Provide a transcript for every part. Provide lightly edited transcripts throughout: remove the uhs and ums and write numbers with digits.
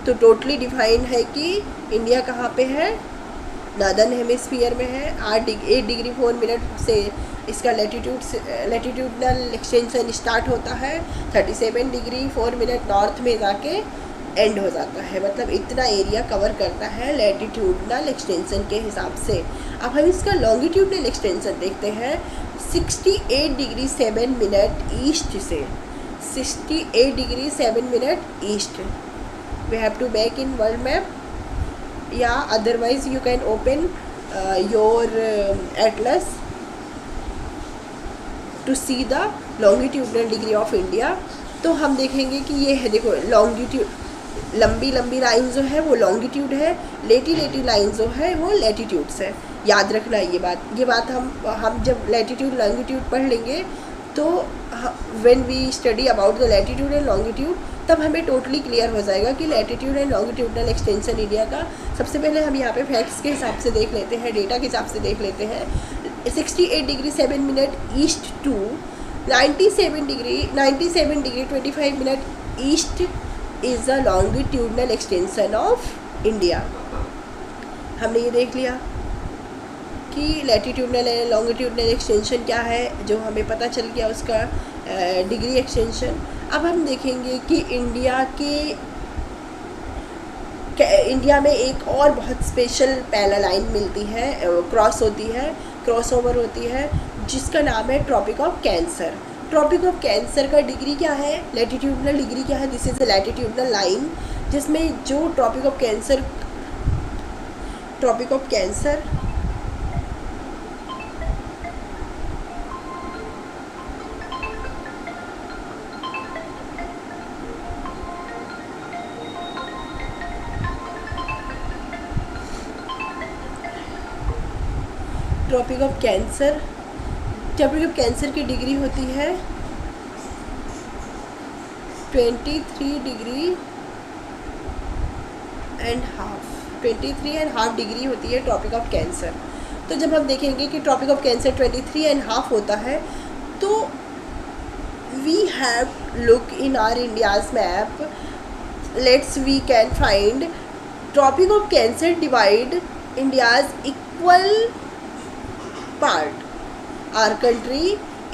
तो totally defined है कि इंडिया कहाँ पे है, नॉर्दर्न हेमिस्फीयर में है। 8 डिग्री 4 मिनट से इसका लैटिट्यूडनल एक्सटेंशन स्टार्ट होता है, 37 डिग्री 4 मिनट नॉर्थ में जाके एंड हो जाता है। मतलब इतना एरिया कवर करता है लैटिट्यूडनल एक्सटेंशन के हिसाब से। अब हम इसका लॉन्गिट्यूडनल एक्सटेंशन देखते हैं। 68 डिग्री 7 मिनट ईस्ट से 68 degree 7 minute east, we have to make in world map, या otherwise you can open your atlas to see the longitudinal degree of India. तो हम देखेंगे कि ये है, देखो लॉन्गिट्यूड, लंबी लंबी लाइन जो है वो लॉन्गिट्यूड है, लेटी लाइन जो है वो लैटिट्यूड्स है। याद रखना ये बात हम जब लैटिट्यूड लॉन्गिट्यूड पढ़ लेंगे तो when we study about the latitude and longitude तब हमें टोटली क्लियर हो जाएगा कि latitude and longitudinal extension India का। सबसे पहले हम यहाँ पे फैक्ट्स के हिसाब से देख लेते हैं, डेटा के हिसाब से देख लेते हैं। 68 degree 7 minute east to 97 degree 25 minute east is a longitudinal extension of India. हमने ये देख लिया कि लैटिट्यूडनल एंड लॉन्गिट्यूडनल एक्सटेंशन क्या है, जो हमें पता चल गया उसका डिग्री एक्सटेंशन। अब हम देखेंगे कि इंडिया में एक और बहुत स्पेशल पैरेलल लाइन मिलती है, क्रॉस ओवर होती है, जिसका नाम है tropic of cancer. Tropic of cancer का डिग्री क्या है, लैटिट्यूडनल डिग्री क्या है, this is a latitudinal line, जिसमें जो tropic of cancer tropic of cancer की डिग्री होती है 23 एंड हाफ डिग्री होती है ट्रॉपिक ऑफ कैंसर। तो जब हम देखेंगे कि tropic of cancer 23 and half होता है, तो we have look in our India's map, let's we can find tropic of cancer divide India's equal part our country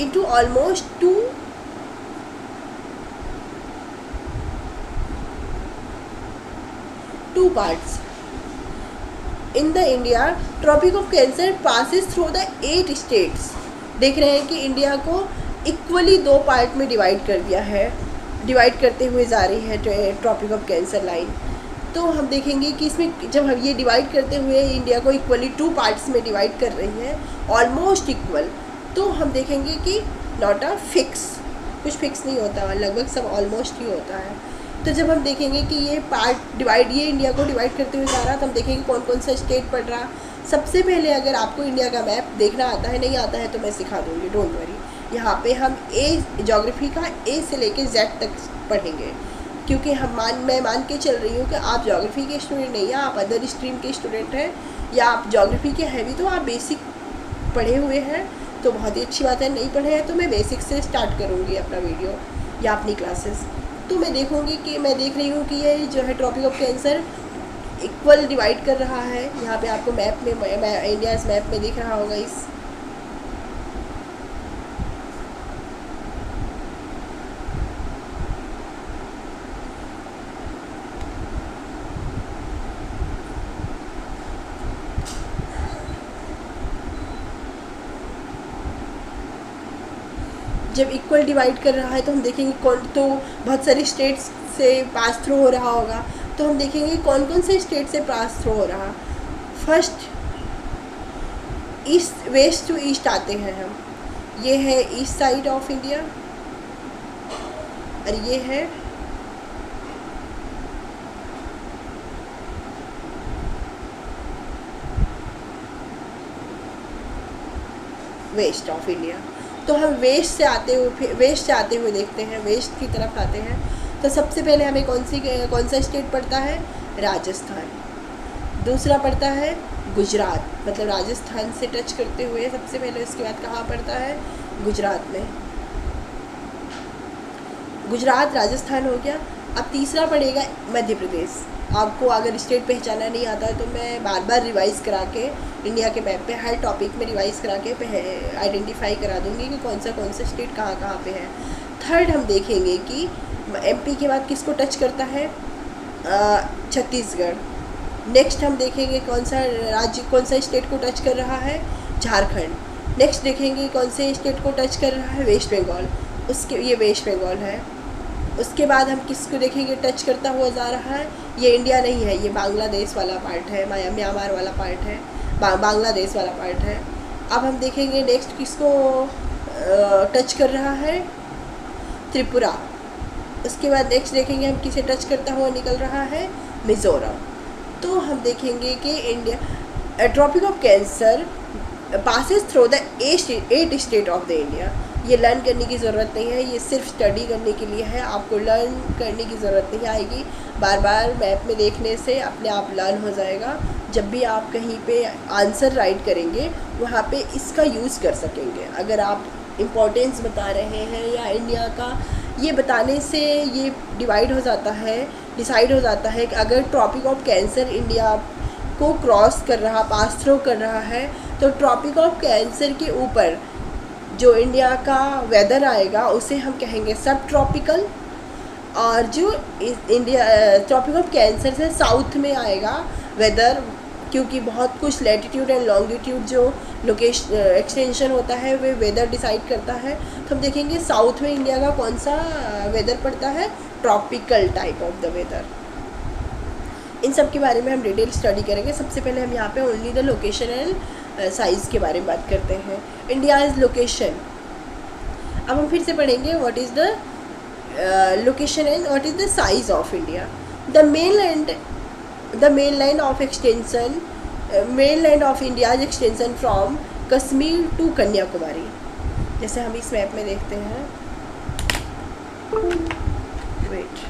into almost two parts. In the India, tropic of cancer passes through the 8 states. देख रहे हैं कि India को equally 2 part में divide कर दिया है, divide करते हुए जा रही है ट्रॉपिक ऑफ कैंसर लाइन। तो हम देखेंगे कि इसमें जब हम ये डिवाइड करते हुए इंडिया को इक्वली 2 पार्ट्स में डिवाइड कर रही है, ऑलमोस्ट इक्वल, तो हम देखेंगे कि नॉट अ फिक्स, कुछ फिक्स नहीं होता, लगभग सब ऑलमोस्ट ही होता है। तो जब हम देखेंगे कि ये पार्ट डिवाइड, ये इंडिया को डिवाइड करते हुए जा रहा, तो हम देखेंगे कौन कौन सा स्टेट पड़ रहा। सबसे पहले अगर आपको इंडिया का मैप देखना आता है, नहीं आता है तो मैं सिखा दूँगी, डोंट वरी। यहाँ पे हम ज्योग्राफी का ए से लेके जेड तक पढ़ेंगे, क्योंकि मैं मान के चल रही हूँ कि आप ज्योग्राफी के स्टूडेंट नहीं हैं, आप अदर स्ट्रीम के स्टूडेंट हैं, या आप ज्योग्राफी के हैं भी तो आप बेसिक पढ़े हुए हैं, तो बहुत ही अच्छी बात है। नहीं पढ़े हैं तो मैं बेसिक से स्टार्ट करूँगी अपना वीडियो या अपनी क्लासेस। तो मैं देख रही हूँ कि ये जो है tropic of cancer equal divide कर रहा है। यहाँ पे आपको मैप में, इंडियाज़ मैप में दिख रहा होगा इस जब इक्वल डिवाइड कर रहा है तो हम देखेंगे कौन, तो बहुत सारे स्टेट्स से पास थ्रू हो रहा होगा, तो हम देखेंगे कौन कौन से स्टेट से पास थ्रू हो रहा। First east, west to east आते हैं हम, ये है ईस्ट साइड ऑफ इंडिया और ये है वेस्ट ऑफ इंडिया। तो हम वेस्ट से आते हुए देखते हैं, वेस्ट की तरफ आते हैं। तो सबसे पहले हमें कौन सा स्टेट पड़ता है, राजस्थान। दूसरा पड़ता है गुजरात, मतलब राजस्थान से टच करते हुए सबसे पहले, उसके बाद कहाँ पड़ता है, गुजरात में। गुजरात राजस्थान हो गया। अब तीसरा पड़ेगा मध्य प्रदेश। आपको अगर स्टेट पहचाना नहीं आता है तो मैं बार बार रिवाइज़ करा के इंडिया के मैप पे हर टॉपिक में रिवाइज़ करा के आइडेंटिफाई करा दूँगी कि कौन सा स्टेट कहाँ कहाँ पे है। थर्ड हम देखेंगे कि एमपी के बाद किसको टच करता है, छत्तीसगढ़। नेक्स्ट हम देखेंगे कौन सा स्टेट को टच कर रहा है, झारखंड। नेक्स्ट देखेंगे कौन से स्टेट को टच कर रहा है, वेस्ट बंगाल। ये वेस्ट बंगाल है। उसके बाद हम किसको देखेंगे टच करता हुआ जा रहा है, ये इंडिया नहीं है, ये बांग्लादेश वाला पार्ट है, म्यांमार वाला पार्ट है, बांग्लादेश वाला पार्ट है। अब हम देखेंगे नेक्स्ट किसको टच कर रहा है, त्रिपुरा। उसके बाद नेक्स्ट देखेंगे हम किसे टच करता हुआ निकल रहा है, मिज़ोरम। तो हम देखेंगे कि India tropic of cancer passes through the 8 state of the India. ये लर्न करने की ज़रूरत नहीं है, ये सिर्फ स्टडी करने के लिए है। आपको लर्न करने की ज़रूरत नहीं आएगी, बार बार मैप में देखने से अपने आप लर्न हो जाएगा। जब भी आप कहीं पे आंसर राइट करेंगे वहाँ पे इसका यूज़ कर सकेंगे। अगर आप इम्पोर्टेंस बता रहे हैं या इंडिया का, ये बताने से ये डिसाइड हो जाता है कि अगर ट्रॉपिक ऑफ कैंसर इंडिया को क्रॉस कर रहा, पास थ्रू कर रहा है, तो ट्रॉपिक ऑफ कैंसर के ऊपर जो इंडिया का वेदर आएगा उसे हम कहेंगे सब ट्रॉपिकल। और जो इंडिया ट्रॉपिक ऑफ कैंसर से साउथ में आएगा वेदर, क्योंकि बहुत कुछ लैटिट्यूड एंड लॉन्गिट्यूड जो लोकेशन एक्सटेंशन होता है वे वेदर डिसाइड करता है। तो हम देखेंगे साउथ में इंडिया का कौन सा वेदर पड़ता है, tropical type of the weather. इन सब के बारे में हम डिटेल स्टडी करेंगे। सबसे पहले हम यहाँ पे only the location and size के बारे में बात करते हैं। India is location. अब हम फिर से पढ़ेंगे what is the location and what is the size of India. The mainland of extension, mainland of India is extension from Kashmir to Kanyakumari. जैसे हम इस मैप में देखते हैं, वेट,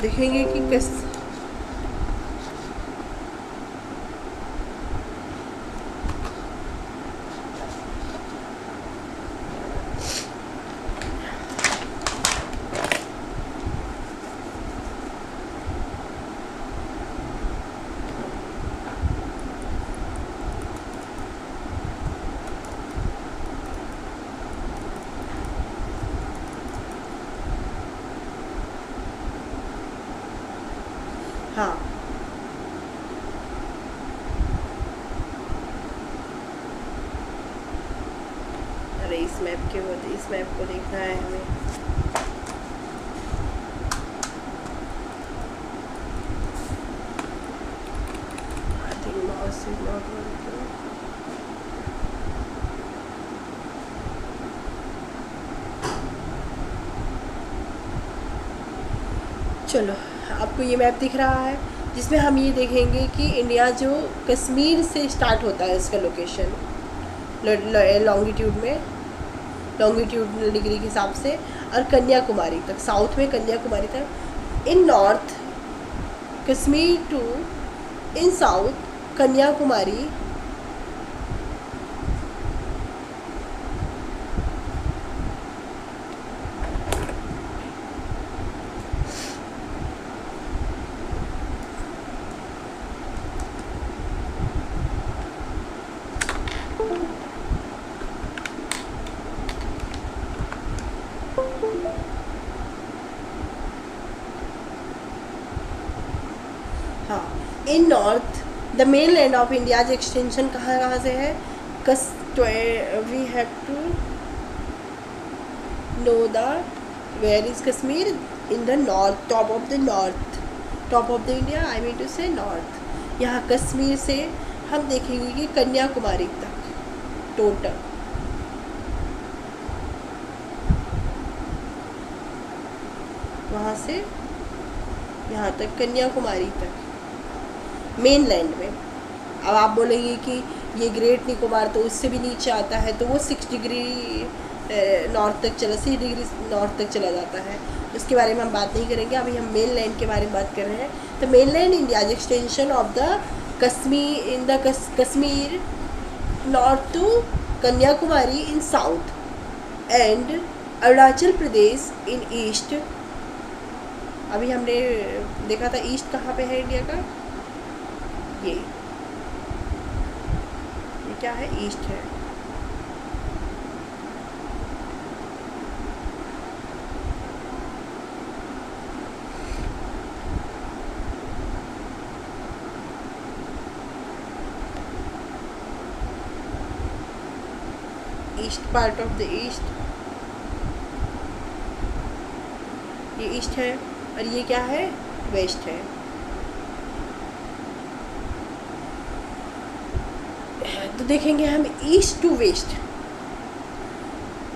देखेंगे कि हाँ, अरे इस मैप को देखना है हमें। I think mouse is not working. चलो, आपको ये मैप दिख रहा है जिसमें हम ये देखेंगे कि इंडिया जो कश्मीर से स्टार्ट होता है इसका लोकेशन लॉन्गिट्यूड डिग्री के हिसाब से, और कन्याकुमारी तक, साउथ में कन्याकुमारी तक। In north Kashmir to in south Kanyakumari in north the mainland of India extension कहाँ से है, we have to know the where is Kashmir in the north, top of the India, I mean to say north. यहाँ कश्मीर से हम देखेंगे कि कन्याकुमारी तक total, वहाँ से यहाँ तक कन्याकुमारी तक मेन लैंड में। अब आप बोलेंगे कि ये ग्रेट निकोबार तो उससे भी नीचे आता है, तो वो 6 डिग्री नॉर्थ तक 6 डिग्री नॉर्थ तक चला जाता है। उसके बारे में हम बात नहीं करेंगे, अभी हम मेन लैंड के बारे में बात कर रहे हैं। तो mainland India is extension of the Kashmir in the Kashmir north to Kanyakumari in south and Arunachal Pradesh in east. अभी हमने देखा था ईस्ट कहाँ पे है इंडिया का, ये क्या है, ईस्ट है। East part of the east, ये ईस्ट है और ये क्या है, वेस्ट है। तो देखेंगे हम ईस्ट टू वेस्ट।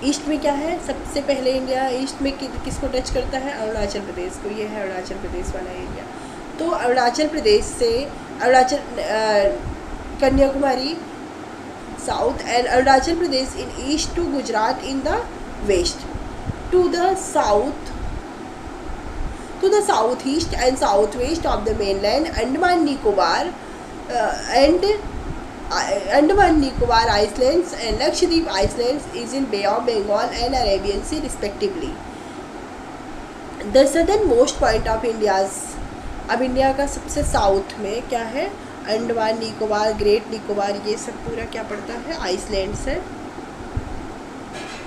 ईस्ट में क्या है, सबसे पहले इंडिया ईस्ट में किसको टच करता है, अरुणाचल प्रदेश को। ये है अरुणाचल प्रदेश वाला एरिया। तो अरुणाचल प्रदेश से Kanyakumari south and Arunachal Pradesh in east to Gujarat in the west to the south east and south west of the mainland Andaman Nicobar and Andaman Nicobar Islands and Lakshadweep Islands is in Bay of Bengal and Arabian Sea respectively. The southernmost point of India's, अब India का सबसे south में क्या है, Andaman Nicobar, great Nicobar, ये सब पूरा क्या पड़ता है, आइसलैंड्स है,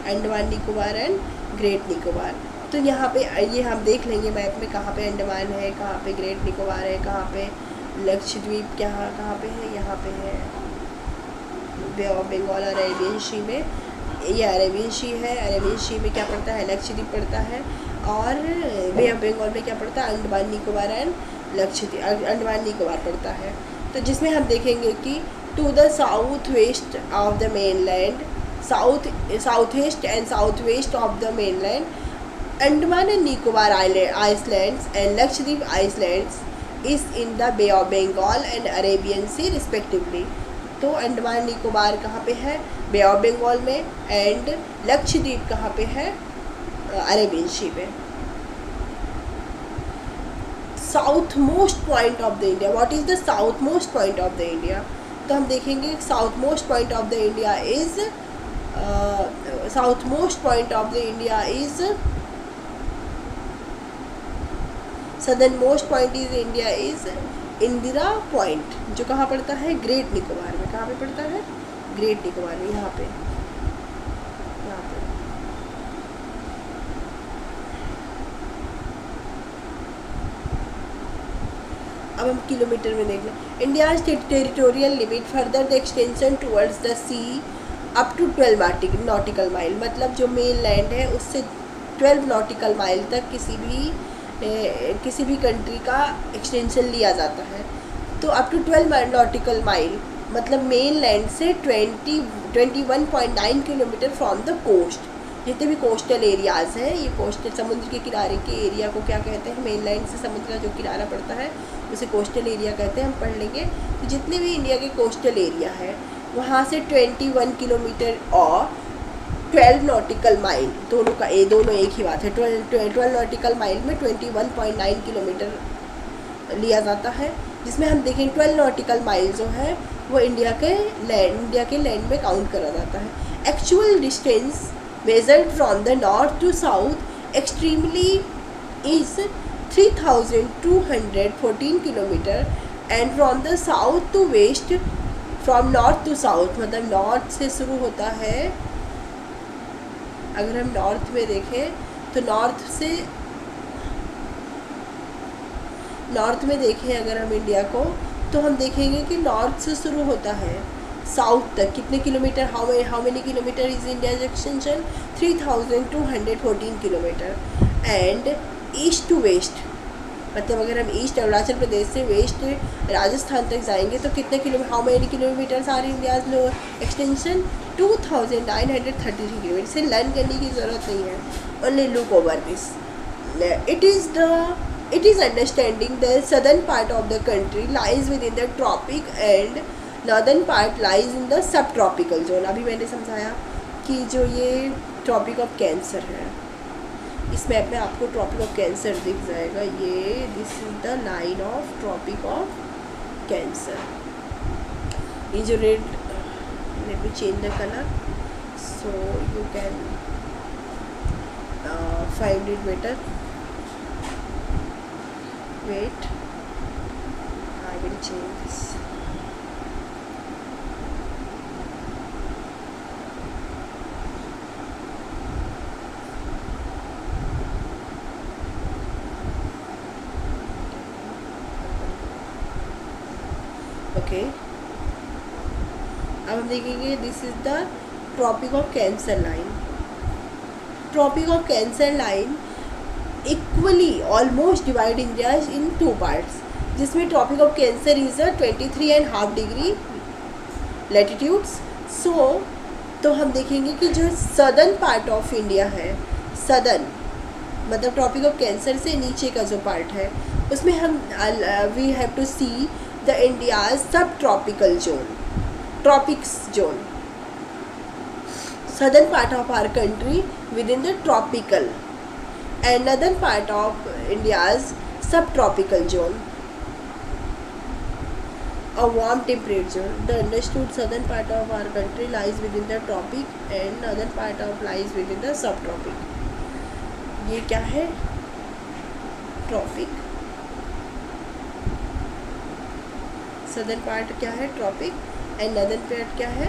अंडमान निकोबार एंड ग्रेट निकोबार। तो यहाँ पे ये हम देख लेंगे मैप में कहाँ पे अंडमान है, कहाँ पे ग्रेट निकोबार है, कहाँ पे लक्षद्वीप कहाँ पे है, यहाँ पे है बे ऑफ बंगाल और अरेबियन सी में, ये अरेबियन सी है, अरेबियन सी में क्या पड़ता है, लक्षद्वीप पड़ता है, और बे ऑफ बंगाल में क्या पड़ता है, अंडमान निकोबार एंड लक्षद्वीप, अंडमान निकोबार पड़ता है। तो जिसमें हम देखेंगे कि to the south west of the mainland, south east and south west of the mainland Andaman and Nicobar islands and Lakshadweep islands is in the bay of Bengal and Arabian sea respectively. तो अंडमान निकोबार कहाँ पे है, बे ऑफ बंगाल में, एंड लक्षद्वीप कहाँ पे है, अरेबियन सी में। South most point of the India, what is the south most point of the India. तो हम देखेंगे south most point of the India is southern most point is India is Indira point, जो कहाँ पड़ता है, ग्रेट निकोबार में। कहाँ पे पड़ता है, ग्रेट निकोबार में, यहाँ पे। अब हम किलोमीटर में देख लें। India territorial limit further the extension towards the sea up to 12 nautical mile, मतलब जो मेन लैंड है उससे 12 नॉटिकल माइल तक किसी भी कंट्री का एक्सटेंशन लिया जाता है। तो अप टू 12 नॉटिकल माइल मतलब मेन लैंड से 21.9 किलोमीटर फ्रॉम द कोस्ट। जितने भी कोस्टल एरियाज़ हैं, ये कोस्टल समुद्र के किनारे के एरिया को क्या कहते हैं, मेन लैंड से समुद्र का जो किनारा पड़ता है उसे कोस्टल एरिया कहते हैं, हम पढ़ लेंगे। तो जितने भी इंडिया के कोस्टल एरिया है वहाँ से 21 किलोमीटर और 12 नॉटिकल माइल, दोनों एक ही बात है। 12 नॉटिकल माइल में 21.9 किलोमीटर लिया जाता है, जिसमें हम देखें 12 नॉटिकल माइल जो है वो इंडिया के लैंड में काउंट करा जाता है। Actual distance measured from the north to south extremely is 3214 kilometre and from the south to west from north to south, मतलब नॉर्थ से शुरू होता है। अगर हम नॉर्थ में देखें तो नॉर्थ में देखें अगर हम इंडिया को, तो हम देखेंगे कि नॉर्थ से शुरू होता है साउथ तक कितने kilometre, how many kilometre is India extension, 3214 kilometre. And east to west, मतलब अगर हम ईस्ट अरुणाचल प्रदेश से वेस्ट राजस्थान तक जाएंगे तो कितने kilometre, how many kilometre are India extension, 2933 kilometre. से लर्न करने की ज़रूरत नहीं है, only look over this. It is understanding the southern part of the country lies within the tropic and northern part lies in the subtropical zone. अभी मैंने समझाया कि जो ये ट्रॉपिक ऑफ कैंसर है, इस मैप में आपको ट्रॉपिक ऑफ कैंसर दिख जाएगा। ये this is the line of tropic of cancer. ये जो red, let me change the colour so you can find it better. Wait, I will change this. Okay, अब हम देखेंगे this is the tropic of cancer line. Tropic of cancer line equally almost divide India in two parts, जिसमें tropic of cancer is 23.5 degree latitudes. So तो हम देखेंगे कि जो southern part of India है, सदर्न मतलब ट्रॉपिक ऑफ कैंसर से नीचे का जो पार्ट है, उसमें हम we have to see the India's subtropical zone, tropics zone, southern part of our country within the tropical, and northern part of India's subtropical zone, a warm temperate zone. The understood southern part of our country lies within the tropic and northern part of lies within the subtropic. ये क्या है? Tropic. Southern part क्या है? Tropic. And northern part क्या है?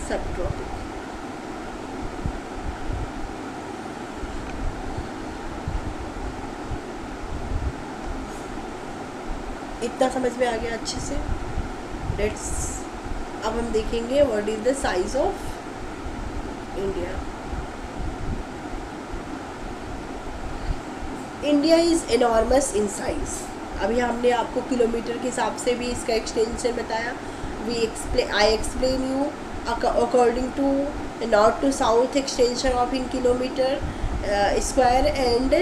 सब tropic. इतना समझ में आ गया अच्छे से? लेट्स अब हम देखेंगे what is the size of India. India is enormous in size. अभी हमने आपको किलोमीटर के हिसाब से भी इसका एक्सटेंशन बताया। I explain you according to north to south extension of in kilometre square and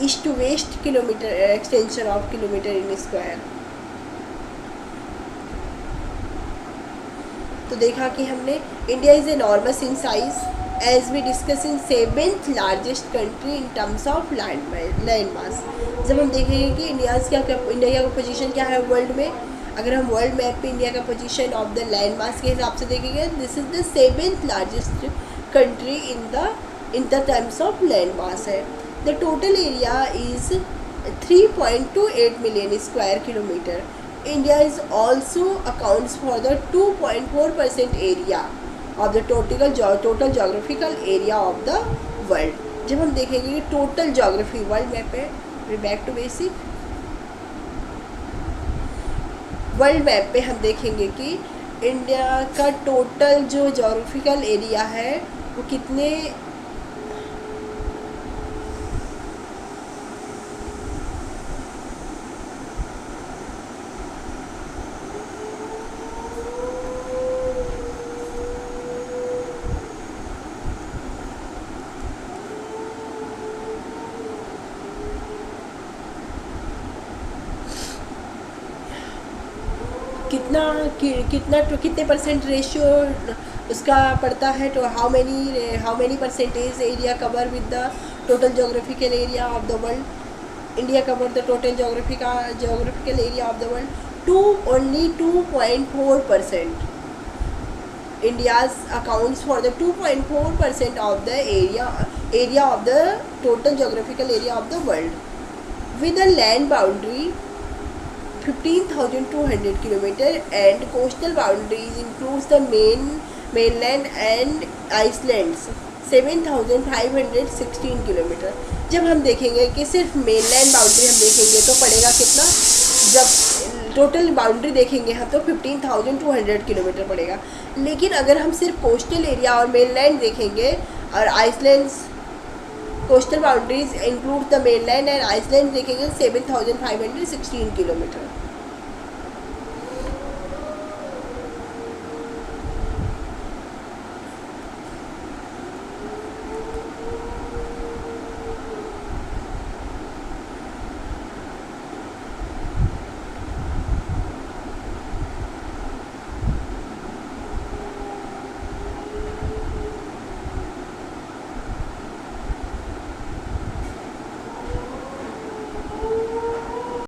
east to west kilometre extension of kilometre in square. तो देखा कि हमने India is enormous in size as we discuss in 7th largest country in terms of land mass। जब हम देखेंगे कि India का position क्या है वर्ल्ड में, अगर हम वर्ल्ड मैप पे इंडिया का position of the land mass के हिसाब से देखेंगे, this is the 7th largest country in the terms of land mass है। The total area is 3.28 million square kilometre. India is also accounts for the 2.4% area of the total geographical area of the world. जब हम देखेंगे कि total geography world map पे, back to basic, world map पे हम देखेंगे कि India का टोटल जो जोग्राफिकल एरिया है वो कितने कितने परसेंट रेशियो उसका पड़ता है। तो how many percentage area cover with the total geographical area of the world. India cover the total geographical area of the world only 2.4%। India's accounts for the 2.4% of the area of the total geographical area of the world, with a land boundary 15,200 kilometer and coastal boundaries includes the mainland and islands 7,516 kilometre. जब हम देखेंगे कि सिर्फ mainland boundary हम देखेंगे तो पड़ेगा कितना, जब टोटल बाउंड्री देखेंगे हम तो 15,200 किलोमीटर पड़ेगा। लेकिन अगर हम सिर्फ कोस्टल एरिया और मेनलैंड देखेंगे और islands, coastal boundaries include the mainland and island देखेंगे 7,516 किलोमीटर।